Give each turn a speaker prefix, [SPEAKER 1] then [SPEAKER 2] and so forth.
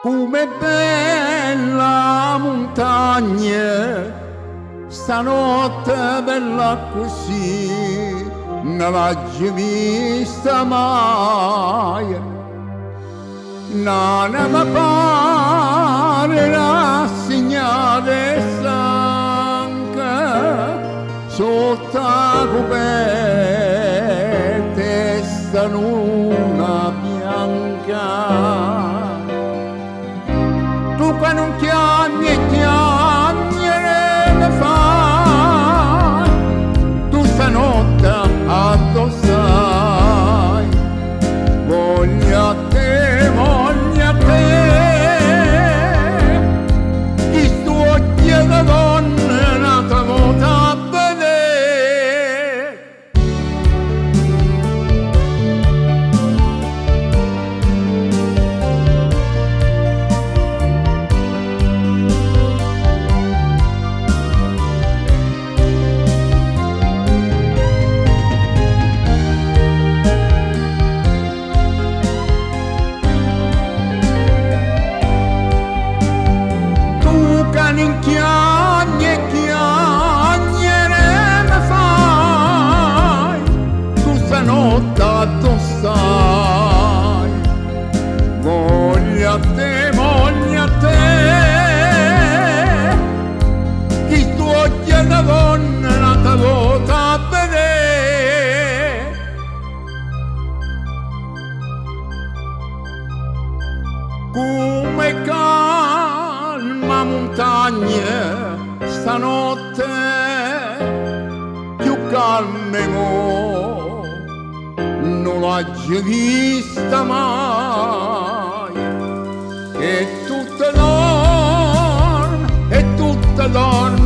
[SPEAKER 1] Come bella montagna, stanotte bella così, non l'ho vista mai. Non mi pare rassegnare stanca, sotto la coperta sta luna bianca. Tu che non chiami e chiamere mi fai, tu stanotte addossai, voglio a te, chi sto occhio da donna un'altra volta a vedere. In chiagne e chiagnere mi fai, tu stanotte addossai, voglio a te, chi tu occhio da donna un'altra volta a vedere. Come calma montagna stanotte, più calme mo non l'ho vista mai. E tutta dorme,